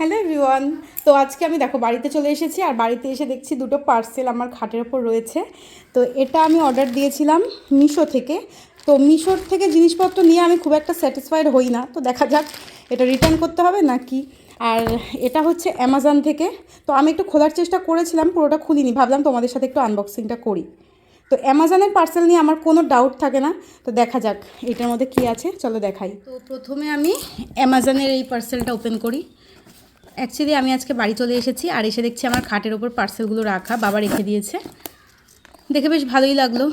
Hello everyone. তো আজকে আমি দেখো বাড়িতে চলে এসেছি, আর বাড়িতে এসে দেখছি দুটো পার্সেল আমার খাটের ওপর রয়েছে। তো এটা আমি অর্ডার দিয়েছিলাম মিশো থেকে। তো মিশোর থেকে জিনিসপত্র নিয়ে আমি খুব একটা স্যাটিসফাইড হই না, তো দেখা যাক এটা রিটার্ন করতে হবে নাকি। আর এটা হচ্ছে অ্যামাজন থেকে। তো আমি একটু খোলার চেষ্টা করেছিলাম, পুরোটা খুলিনি, ভাবলাম তোমাদের সাথে একটু আনবক্সিংটা করি। তো অ্যামাজনের পার্সেল নিয়ে আমার কোনো ডাউট থাকে না, তো দেখা যাক এটার মধ্যে কী আছে, চলো দেখাই। তো প্রথমে আমি অ্যামাজনের এই পার্সেলটা ওপেন করি। অ্যাকচুয়ালি আমি আজকে বাড়ি চলে এসেছি, আর এসে দেখছি আমার খাটের ওপর পার্সেলগুলো রাখা, বাবা রেখে দিয়েছে। দেখে বেশ ভালোই লাগলো।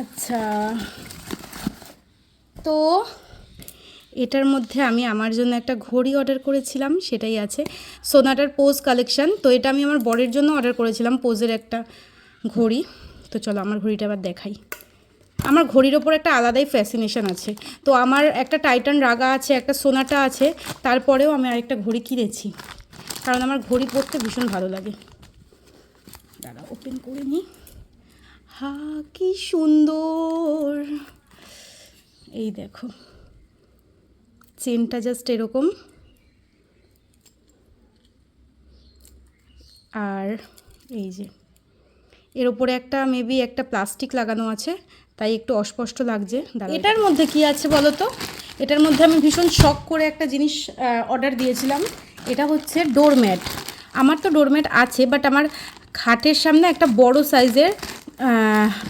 আচ্ছা, তো এটার মধ্যে আমি আমার জন্য একটা ঘড়ি অর্ডার করেছিলাম, সেটাই আছে সোনাটার পোজ কালেকশন। তো এটা আমি আমার বরের জন্য অর্ডার করেছিলাম, পোজের একটা ঘড়ি। তো চলো আমার ঘড়িটা আবার দেখাই। আমার ঘড়ির ওপর একটা আলাদাই ফ্যাসিনেশন আছে। তো আমার একটা টাইটান রাগা আছে, একটা সোনাটা আছে, তারপরেও আমি আরেকটা ঘড়ি কিনেছি, কারণ আমার ঘড়ি পরতে ভীষণ ভালো লাগে। দাঁড়া ওপেন করে নিই। হা কি সুন্দর! এই দেখো, চেনটা জাস্ট এরকম, আর এই যে এর ওপরে একটা মেবি একটা প্লাস্টিক লাগানো আছে, তাই একটু অস্পষ্ট লাগছে। এটার মধ্যে কি আছে বলো তো? এটার মধ্যে আমি ভীষণ শখ করে একটা জিনিস অর্ডার দিয়েছিলাম। এটা হচ্ছে ডোরম্যাট। আমার তো ডোরম্যাট আছে, বাট আমার খাটের সামনে একটা বড় সাইজের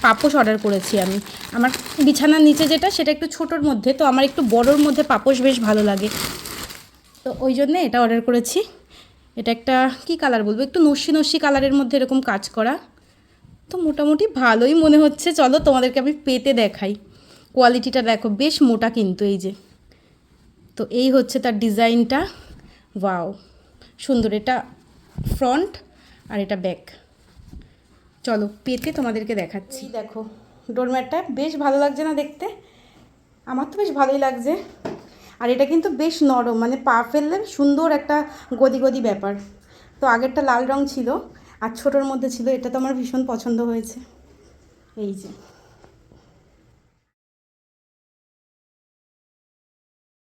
পাপোশ অর্ডার করেছি আমি। আমার বিছানার নিচে যেটা, সেটা একটু ছোটোর মধ্যে, তো আমার একটু বড়োর মধ্যে পাপোশ বেশ ভালো লাগে, তো ওই জন্যে এটা অর্ডার করেছি। এটা একটা কী কালার বলবো, একটু নস্যি নস্যি কালারের মধ্যে এরকম কাজ করা, তো মোটামুটি ভালোই মনে হচ্ছে। চলো তোমাদেরকে আমি পেতে দেখাই। কোয়ালিটিটা দেখো, বেশ মোটা কিন্তু, এই যে। তো এই হচ্ছে তার ডিজাইনটা, ওয়াও সুন্দর। এটা ফ্রন্ট আর এটা ব্যাক। চলো পেতে তোমাদেরকে দেখাচ্ছি। দেখো ডোরম্যাটটা বেশ ভালো লাগছে না দেখতে? আমার তো বেশ ভালোই লাগছে। আর এটা কিন্তু বেশ নরম, মানে পা ফেললে সুন্দর একটা গদি গদি ব্যাপার। তো আগেরটা লাল রং ছিল আর ছোটোর মধ্যে ছিল, এটা তো আমার ভীষণ পছন্দ হয়েছে। এই যে